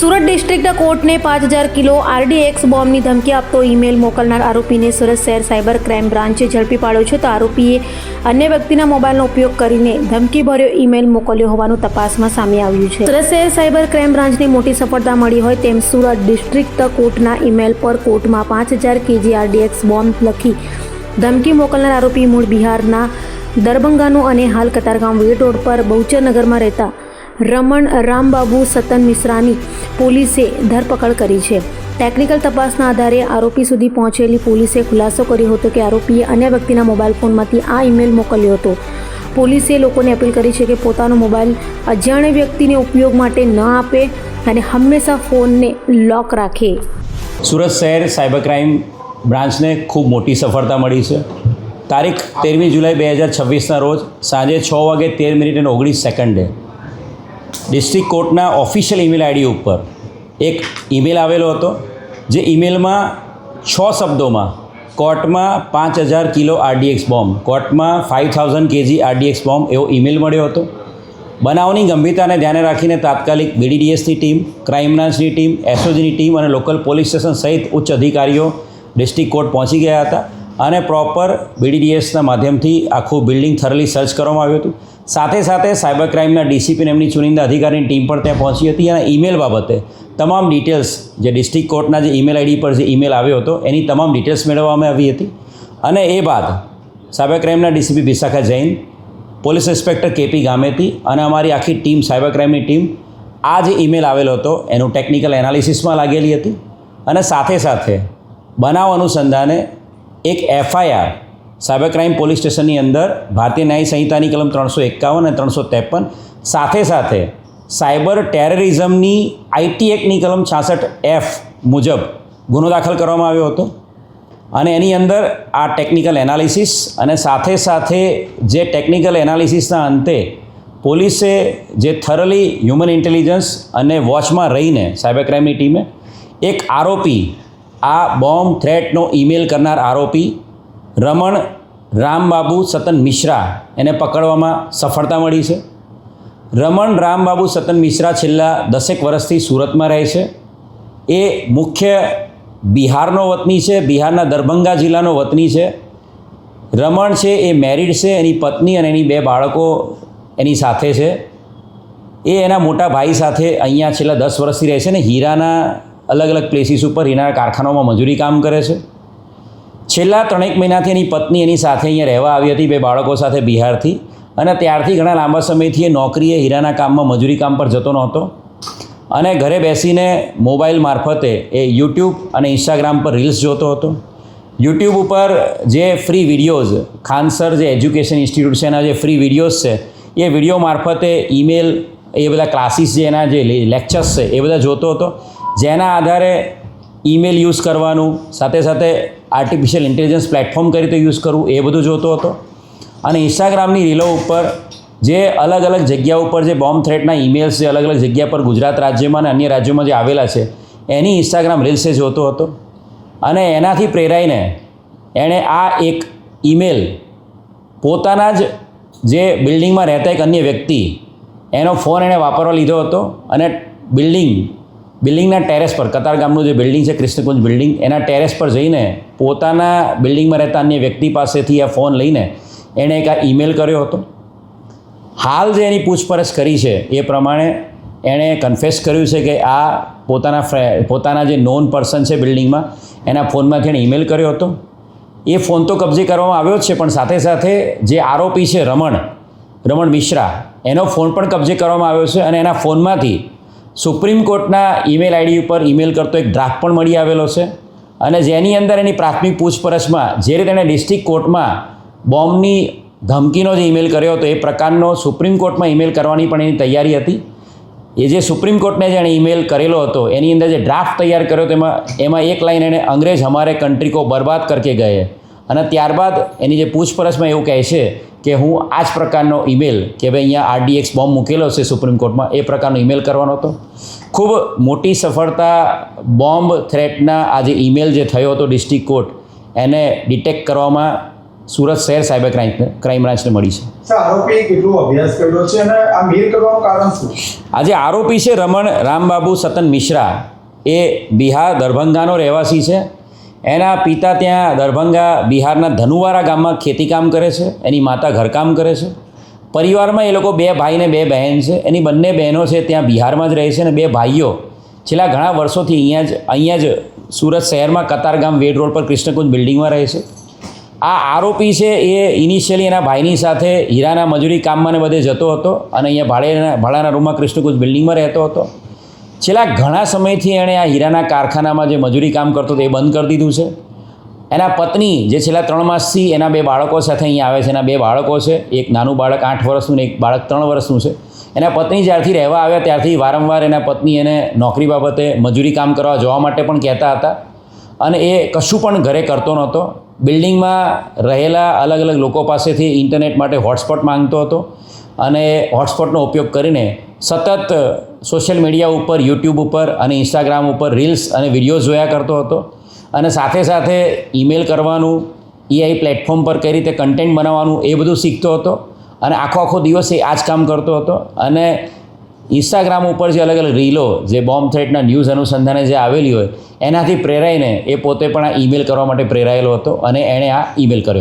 Surat district કોર્ટને 5000 kilo RDX બોમ્બની ધમકી આપતો email મોકલનાર આરોપીને સુરત શહેર સાયબર ક્રાઇમ બ્રાન્ચે ઝડપી પાડ્યો છે. તો આરોપીએ અન્ય વ્યક્તિના મોબાઈલનો ઉપયોગ કરીને ધમકીભર્યો ઈમેલ મોકલ્યો હોવાનું તપાસમાં સામે આવ્યું છે. સુરત શહેર સાયબર ક્રાઇમ બ્રાન્ચની મોટી સફળતા મળી હોય તેમ સુરત ડિસ્ટ્રિક્ટ કોર્ટના ઈમેલ પર કોર્ટમાં 5000 kg RDX બોમ્બ લખી ધમકી મોકલનાર આરોપી મૂળ બિહારના દરભંગાનો અને હાલ કતારગામ વેટ રોડ પર બહુચરનગરમાં રહેતા રમણ રામબાબુ સતન મિશ્રાની પોલીસે ધરપકડ કરી છે. ટેકનિકલ તપાસના આધારે આરોપી સુધી પહોંચેલી પોલીસે ખુલાસો કર્યો હતો કે આરોપીએ અન્ય વ્યક્તિના મોબાઈલ ફોનમાંથી આ ઈમેલ મોકલ્યો હતો. પોલીસે લોકોને અપીલ કરી છે કે પોતાનો મોબાઈલ અજાણ્યા વ્યક્તિને ઉપયોગ માટે ન આપે અને હંમેશા ફોનને લોક રાખે. સુરત શહેર સાયબર ક્રાઇમ બ્રાન્ચને ખૂબ મોટી સફળતા મળી છે. તારીખ 13 જુલાઈ 2026ના રોજ સાંજે 6:13:19 ડિસ્ટ્રિક્ટ કોર્ટના ઓફિશિયલ ઈમેલ આઈડી ઉપર એક ઈમેલ આવેલો હતો, જે ઈમેલમાં 6 શબ્દોમાં કોર્ટમાં 5000 કિલો RDX બોમ્બ, કોર્ટમાં 5000 kg RDX બોમ્બ એવો ઈમેલ મળ્યો હતો. બનાવની ગંભીરતાને ધ્યાને રાખીને તાત્કાલિક BDDSની ટીમ, ક્રાઇમ બ્રાન્ચની ટીમ, SOGની ટીમ અને લોકલ પોલીસ સ્ટેશન સહિત ઉચ્ચ અધિકારીઓ ડિસ્ટ્રિક્ટ કોર્ટ પહોંચી ગયા હતા અને પ્રોપર BDDSના માધ્યમથી આખું બિલ્ડિંગ થરલી સર્ચ કરવામાં આવ્યું હતું. સાથે સાથે સાયબર ક્રાઇમના ડીસીપી એમની ચુનિંદા અધિકારીની ટીમ પણ ત્યાં પહોંચી હતી અને ઈમેલ બાબતે તમામ ડિટેલ્સ જે ડિસ્ટ્રિક્ટ કોર્ટના જે ઈમેલ આઈડી પર જે ઈમેલ આવ્યો હતો એની તમામ ડિટેલ્સ મેળવવામાં આવી હતી. અને એ બાદ સાયબર ક્રાઇમના DCP Vishakha Jain, police inspector KP Gameti અને અમારી આખી ટીમ સાયબર ક્રાઇમની ટીમ આ જે ઈમેલ આવેલો હતો એનું ટેકનિકલ એનાલિસિસમાં લાગેલી હતી અને સાથે સાથે બનાવ અનુસંધાને એક FIR સાયબર ક્રાઇમ પોલીસ સ્ટેશનની અંદર ભારતીય ન્યાય સંહિતાની કલમ 351 અને 353 સાથે સાયબર ટેરરિઝમની IT એક્ટની કલમ 66F મુજબ ગુનો દાખલ કરવામાં આવ્યો હતો. અને એની અંદર આ ટેકનિકલ એનાલિસિસ અને સાથે જે ટેકનિકલ એનાલિસિસના અંતે પોલીસે જે થરલી હ્યુમન ઇન્ટેલિજન્સ અને વોચમાં રહીને સાયબર ક્રાઇમની ટીમે એક આરોપી, આ બોમ્બ થ્રેટનો ઈમેલ કરનાર આરોપી રમણ રામબાબુ સતન મિશ્રા એને પકડવામાં સફળતા મળી છે. રમણ રામબાબુ સતન મિશ્રા છેલ્લા 10 વર્ષથી સુરતમાં રહે છે. એ મુખ્ય બિહારનો વતની છે, બિહારના દરભંગા જિલ્લાનો વતની છે. રમણ છે એ મેરિડ છે, એની પત્ની અને એની 2 બાળકો એની સાથે છે. એ એના મોટા ભાઈ સાથે અહીંયા છેલ્લા 10 વર્ષથી રહે છે ને હીરાના અલગ પ્લેસીસ ઉપર હીરાના કારખાનાઓમાં મજૂરી કામ કરે છે. છેલ્લા 3 મહિનાથી એની પત્ની એની સાથે અહીંયા રહેવા આવી હતી 2 બાળકો સાથે બિહારથી, અને ત્યારથી ઘણા લાંબા સમયથી એ નોકરીએ હીરાના કામમાં મજૂરી કામ પર જતો નહોતો અને ઘરે બેસીને મોબાઈલ મારફતે એ YouTube અને Instagram પર રીલ્સ જોતો હતો. YouTube ઉપર જે ફ્રી વિડીયોઝ, ખાનસર જે એજ્યુકેશન ઇન્સ્ટિટ્યૂટ છે એના જે ફ્રી વિડીયોઝ છે એ વિડીયો મારફતે ઈમેલ, એ બધા ક્લાસીસ જે એના જે લેક્ચર્સ છે એ બધા જોતો હતો, જેના આધારે ઈમેલ યુઝ કરવાનું, સાથે આર્ટિફિશિયલ ઇન્ટેલિજન્સ પ્લેટફોર્મ કઈ રીતે યુઝ કરવું એ બધું જોતો હતો. અને ઇન્સ્ટાગ્રામની રીલો ઉપર જે અલગ જગ્યા ઉપર જે બોમ્બ થ્રેટના ઈમેલ્સ છે અલગ જગ્યા પર ગુજરાત રાજ્યમાં અને અન્ય રાજ્યોમાં જે આવેલા છે એની ઇન્સ્ટાગ્રામ રીલ્સે જોતો હતો. અને એનાથી પ્રેરાઈને એણે આ એક ઈમેલ પોતાના જ જે બિલ્ડિંગમાં રહેતા એક અન્ય વ્યક્તિ એનો ફોન એણે વાપરવા લીધો હતો અને બિલ્ડિંગના ટેરેસ પર, કતારગામનું જે બિલ્ડિંગ છે કૃષ્ણકુંજ બિલ્ડિંગ, એના ટેરેસ પર જઈને પોતાના બિલ્ડિંગમાં રહેતા અન્ય વ્યક્તિ પાસેથી આ ફોન લઈને એણે એક આ ઈમેલ કર્યો હતો. હાલ જે એની પૂછપરછ કરી છે એ પ્રમાણે એણે કન્ફેસ કર્યું છે કે આ પોતાના જે નોન પર્સન છે બિલ્ડિંગમાં એના ફોનમાંથી એણે ઈમેલ કર્યો હતો. એ ફોન તો કબજે કરવામાં આવ્યો જ છે, પણ સાથે જે આરોપી છે રમણ મિશ્રા, એનો ફોન પણ કબજે કરવામાં આવ્યો છે અને એના ફોનમાંથી સુપ્રીમ કોર્ટના ઈમેલ આઈડી ઉપર ઈમેલ કરતો એક ડ્રાફ્ટ પણ મળી આવેલો છે. અને જેની અંદર એની પ્રાથમિક પૂછપરછમાં જે રીતે એણે ડિસ્ટ્રિક્ટ કોર્ટમાં બોમ્બની ધમકીનો જે ઈમેલ કર્યો હતો એ પ્રકારનો સુપ્રીમ કોર્ટમાં ઈમેલ કરવાની પણ એની તૈયારી હતી. એ જે સુપ્રીમ કોર્ટને જેણે ઈમેલ કરેલો હતો એની અંદર જે ડ્રાફ્ટ તૈયાર કર્યો હતો એમાં એક લાઈન એણે અંગ્રેજ હમારે કંટ્રી કો બરબાદ કરકે ગયે, અને ત્યારબાદ એની જે પૂછપરછમાં એવું કહે છે કે હું આ જ પ્રકારનો ઈમેલ કે ભાઈ અહીંયા RDX બોમ્બ મૂકેલો છે સુપ્રીમ કોર્ટમાં, એ પ્રકારનો ઈમેલ કરવાનો હતો. ખૂબ મોટી સફળતા બોમ્બ થ્રેટના આ જે ઈમેલ જે થયો હતો ડિસ્ટ્રિક્ટ કોર્ટ એને ડિટેક્ટ કરવામાં સુરત શહેર સાયબર ક્રાઇમ બ્રાન્ચને મળી છે. સર, આરોપી કેટલું અભ્યાસ કર્યો છે અને આ મેલ કરવાનું કારણ શું? આજે આરોપી છે રમણ રામબાબુ સતન મિશ્રા, એ બિહાર દરભંગાનો રહેવાસી છે. એના પિતા ત્યાં દરભંગા બિહારના ધનુવારા ગામમાં ખેતીકામ કરે છે, એની માતા ઘરકામ કરે છે. પરિવારમાં એ લોકો 2 ભાઈ ને 2 બહેન છે. એની બંને બહેનો છે ત્યાં બિહારમાં જ રહે છે અને 2 ભાઈઓ છેલ્લા ઘણા વર્ષોથી અહીંયા જ સુરત શહેરમાં કતારગામ વેડ રોડ પર કૃષ્ણકુંજ બિલ્ડિંગમાં રહે છે. આ આરોપી છે એ ઇનિશિયલી એના ભાઈની સાથે હીરાના મજૂરી કામમાં ને બધે જતો હતો અને અહીંયા ભાડાના રૂમમાં કૃષ્ણકુંજ બિલ્ડિંગમાં રહેતો હતો. છેલ્લા ઘણા સમયથી એણે આ હીરાના કારખાનામાં જે મજૂરી કામ કરતો હતો એ બંધ કરી દીધું છે. એના પત્ની જે છેલ્લા 3 માસથી એના 2 બાળકો સાથે અહીંયા આવે છે, એના 2 બાળકો છે, એક નાનું બાળક 8 વર્ષનું ને એક બાળક 3 વર્ષનું છે. એના પત્ની જ્યારથી રહેવા આવ્યા ત્યારથી વારંવાર એના પત્ની એને નોકરી બાબતે મજૂરી કામ કરવા જવા માટે પણ કહેતા હતા અને એ કશું પણ ઘરે કરતો નહોતો. બિલ્ડિંગમાં રહેલા અલગ અલગ લોકો પાસેથી ઇન્ટરનેટ માટે હોટસ્પોટ માંગતો હતો અને હોટસ્પોટનો ઉપયોગ કરીને સતત સોશિયલ મીડિયા ઉપર, યુટ્યુબ ઉપર અને ઇન્સ્ટાગ્રામ ઉપર રીલ્સ અને વિડીયોઝ જોયા કરતો હતો અને સાથે સાથે ઈમેલ કરવાનું, AI પ્લેટફોર્મ પર કઈ રીતે કન્ટેન્ટ બનાવવાનું એ બધું શીખતો હતો અને આખો દિવસ એ આ જ કામ કરતો હતો. અને ઇન્સ્ટાગ્રામ ઉપર જે અલગ અલગ રીલો, જે બોમ્બ થ્રેટના ન્યૂઝ અનુસંધાને જે આવેલી હોય એનાથી પ્રેરાઈને એ પોતે પણ આ ઈમેલ કરવા માટે પ્રેરાયેલો હતો અને એણે આ ઈમેલ કર્યો હતો.